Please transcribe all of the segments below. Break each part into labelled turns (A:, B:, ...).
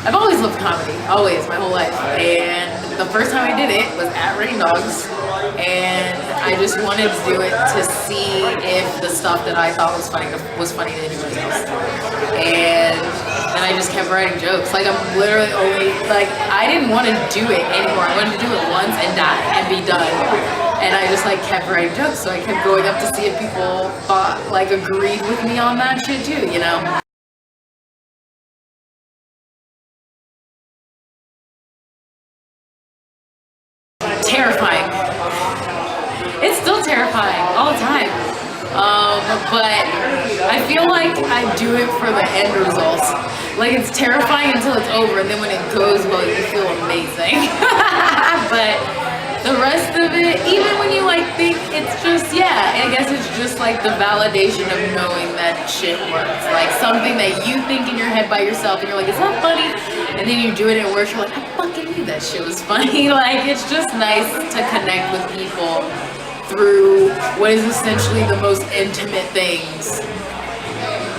A: I've always loved comedy, always, my whole life. And the first time I did it was at Rain Dogs, and I just wanted to do it to see if the stuff that I thought was funny to anybody else. And then I just kept writing jokes. Like, I'm literally only, like, I didn't want to do it anymore. I wanted to do it once and die and be done. And I just like kept writing jokes, so I kept going up to see if people thought, like, agreed with me on that shit too, you know? Terrifying. It's still terrifying all the time. But I feel like I do it for the end results. Like, it's terrifying until it's over, and then when it goes well, you feel amazing. But the rest of it, even when you like think it's just, yeah, I guess it's just like the validation of knowing that shit works. Like something that you think in your head by yourself, and you're like, is that funny? And then you do it and it works, you're like, I fucking knew that shit was funny. Like, it's just nice to connect with people through what is essentially the most intimate things,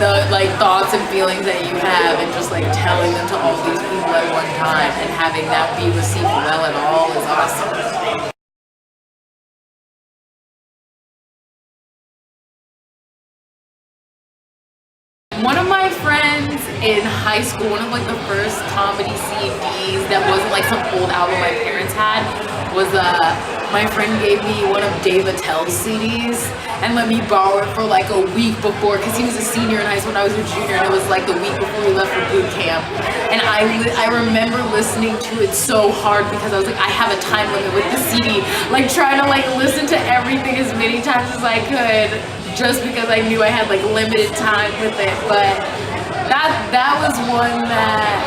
A: the like thoughts and feelings that you have, and just like telling them to all these people at one time and having that be received well at all is awesome. One of my friends in high school, one of like the first comedy CDs that wasn't like some old album my parents had, was my friend gave me one of Dave Attell's CDs and let me borrow it for like a week before, because he was a senior in high school and I was a junior, and it was like the week before we left for boot camp. And I remember listening to it so hard because I was like, I have a time limit with the CD, like trying to like listen to everything as many times as I could, just because I knew I had like limited time with it. But that was one that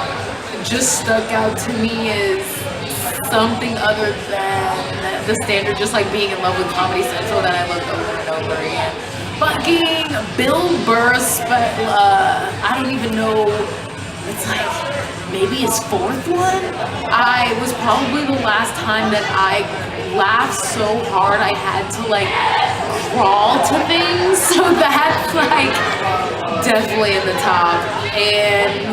A: just stuck out to me as something other than the standard, just like being in love with Comedy Central, that I loved over and over again. Fucking Bill Burr's, but I don't even know, it's like maybe his fourth one. I was probably the last time that I laughed so hard I had to like crawl to things, so that's like definitely in the top. And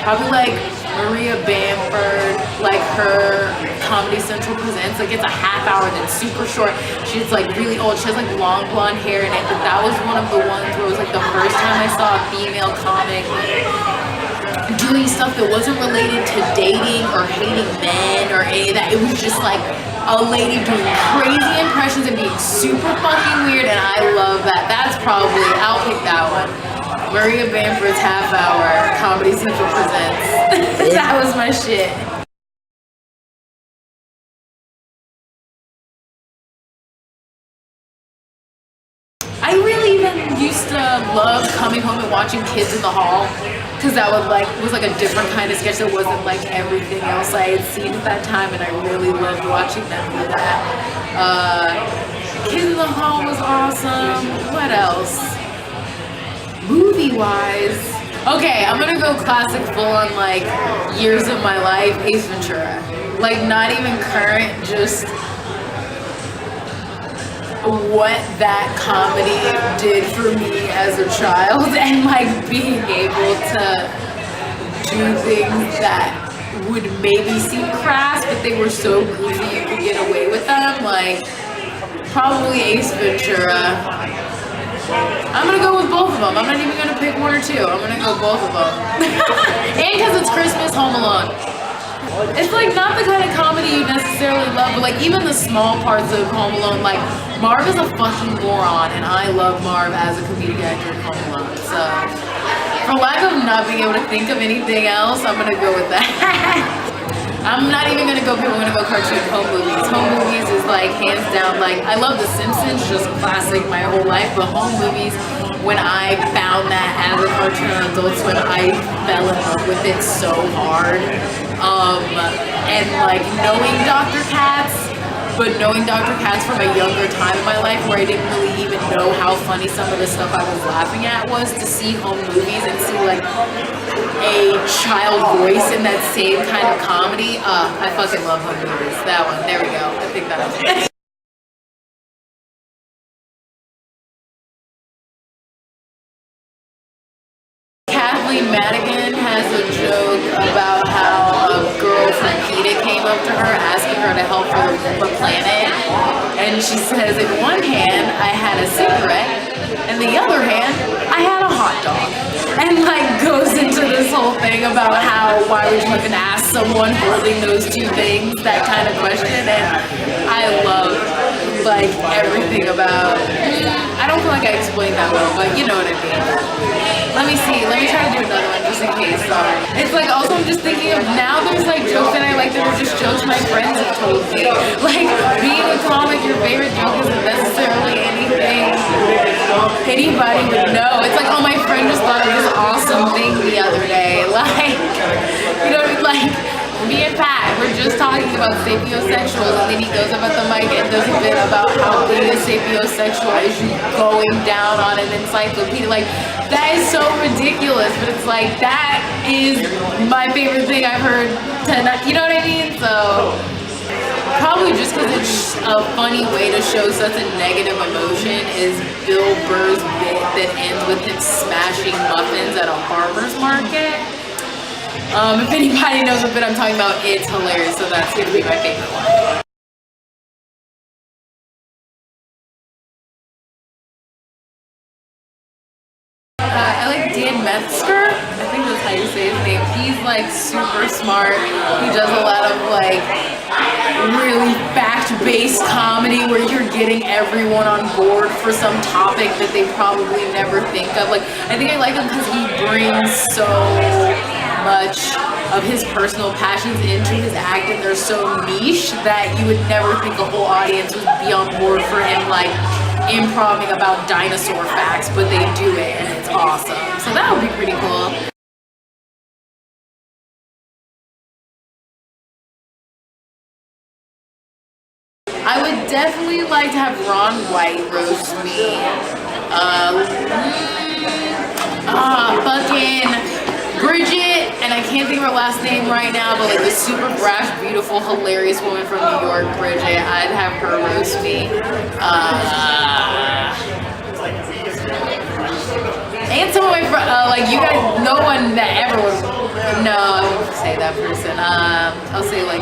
A: probably like Maria Bamford, like her Comedy Central Presents, like it's a half hour that's super short. She's like really old, she has like long blonde hair in it, but that was one of the ones where it was like the first time I saw a female comic doing stuff that wasn't related to dating or hating men or any of that. It was just like a lady doing crazy impressions and being super fucking weird, and I love that. That's probably, I'll pick that one. Maria Bamford's half hour Comedy Central Presents. That was my shit. I really even used to love coming home and watching Kids in the Hall, because that was like a different kind of sketch that wasn't like everything else I had seen at that time, and I really loved watching them do that. Kids in the Hall was awesome. What else? Movie-wise, okay, I'm gonna go classic full-on like years of my life, Ace Ventura. Like not even current, just what that comedy did for me as a child, and like being able to do things that would maybe seem crass, but they were so goofy you could get away with them. Like probably Ace Ventura. I'm gonna go with both of them. I'm not even gonna pick one or two. I'm gonna go both of them. And because it's Christmas, Home Alone. It's like not the kind of comedy you necessarily love, but like even the small parts of Home Alone, like Marv is a fucking moron, and I love Marv as a comedic actor in Home Alone. So for lack of not being able to think of anything else, I'm gonna go with that. I'm not even gonna go people, I'm gonna go cartoon home movies. Home movies is like hands down, like I love The Simpsons, just classic my whole life, but home movies, when I found that as a cartoon on Adult Swim, I fell in love with it so hard. And like knowing Dr. Katz, but knowing Dr. Katz from a younger time in my life where I didn't really even know how funny some of the stuff I was laughing at was, to see home movies and see like a child voice in that same kind of comedy. I fucking love home movies. That one. There we go. I think that was Kathleen Madigan has a joke about how up to her asking her to help for the planet, and she says, in one hand I had a cigarette, and the other hand I had a hot dog, and like goes into this whole thing about how why would you even ask someone holding those two things that kind of question. And I love like everything about, I don't feel like I explained that well, but you know what I mean. Let me try to do another one just in case. It's like, also I'm just thinking of, now there's like jokes that I like that are just jokes my friends have told me. Like, being a comic, your favorite joke isn't necessarily anything anybody would know. It's like, oh, my friend just thought of this awesome thing the other day. Like, you know, like, me and Pat, we're just talking about sapiosexuals, and then he goes up at the mic and does a bit about how being a sapiosexual is you going down on an encyclopedia. Like, that is so ridiculous, but it's like, that is my favorite thing I've heard tonight. You know what I mean? So, probably just because it's a funny way to show such a negative emotion is Bill Burr's bit that ends with him smashing muffins at a farmer's market. If anybody knows what bit I'm talking about, it's hilarious, so that's going to be my favorite one. I like Dan Metzger. I think that's how you say his name. He's like super smart. He does a lot of like really fact-based comedy where you're getting everyone on board for some topic that they probably never think of. Like, I think I like him because he brings so much of his personal passions into his act, and they're so niche that you would never think a whole audience would be on board for him, like improvising about dinosaur facts, but they do it and it's awesome. So that would be pretty cool. I would definitely like to have Ron White roast me. Fucking Bridget, and I can't think of her last name right now, but like the super brash, beautiful, hilarious woman from New York, Bridget, I'd have her roast me. And some of my friends, like you guys, no one that ever was, no, I won't say that person. I'll say like,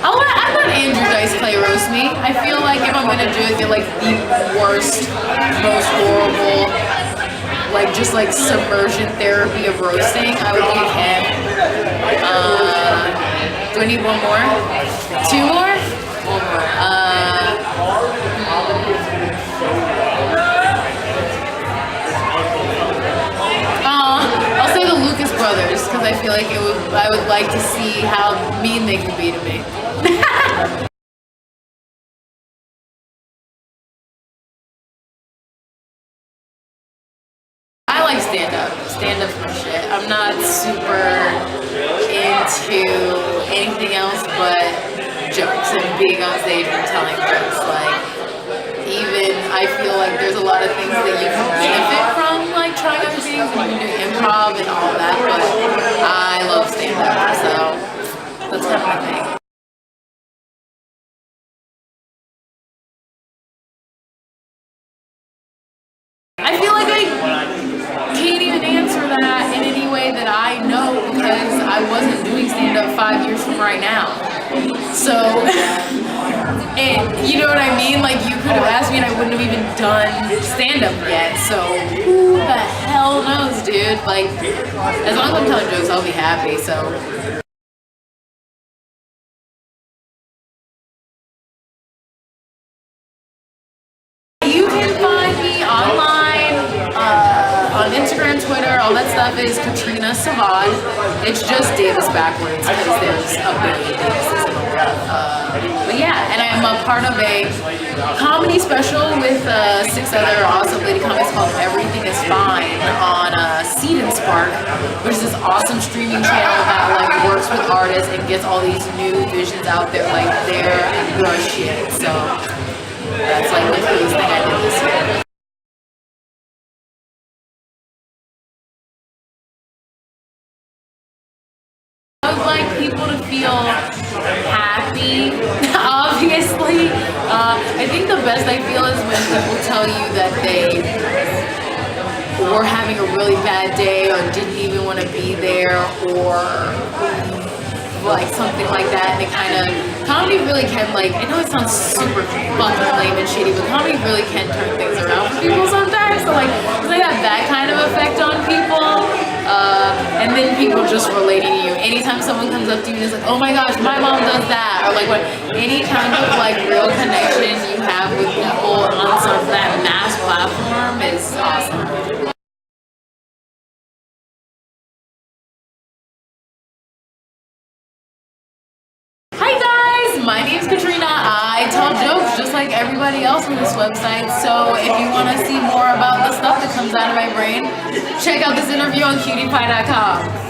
A: I'd let Andrew Dice Clay roast me. I feel like if I'm gonna do it, get like the worst, most horrible, like just like submersion therapy of roasting, I would pick him. Do I need one more? Two more? One more. I'll say the Lucas brothers, because I feel like I would like to see how mean they can be to me. I like stand-up. Stand-up's my shit. I'm not super into anything else but jokes and being on stage and telling jokes. Like, even I feel like there's a lot of things that you can benefit from, like trying other things and you can do improv and all that, but I love stand-up, so that's kind of my thing. I feel like I can't even answer that in any way that I know because I wasn't doing stand-up 5 years from right now. So, and you know what I mean? Like, you could have asked me and I wouldn't have even done stand-up yet. So, who the hell knows, dude? Like, as long as I'm telling jokes, I'll be happy, so. You can find me online, on Instagram, Twitter, all that stuff is Katrina Savad. It's just Davis backwards because there's a billion Davises in the world. But yeah, and I'm a part of a comedy special with 6 other awesome lady comics called Everything Is Fine on Seed and Spark, which is this awesome streaming channel that like works with artists and gets all these new visions out there, like they're the shit. So that's like the coolest thing I did this year. I would like people to feel happy, obviously. I think the best I feel is when people tell you that they or having a really bad day or didn't even want to be there or like something like that. And it kind of, comedy really can, like, I know it sounds super fucking lame and shitty, but comedy really can turn things around for people sometimes. So like, it's like that kind of effect on people. And then people just relating to you. Anytime someone comes up to you and is like, oh my gosh, my mom does that, or like what, any kind of like real connection you have with people on sort of that mass platform is awesome. My name's Katrina. I tell jokes just like everybody else on this website. So if you want to see more about the stuff that comes out of my brain, check out this interview on cuties.com.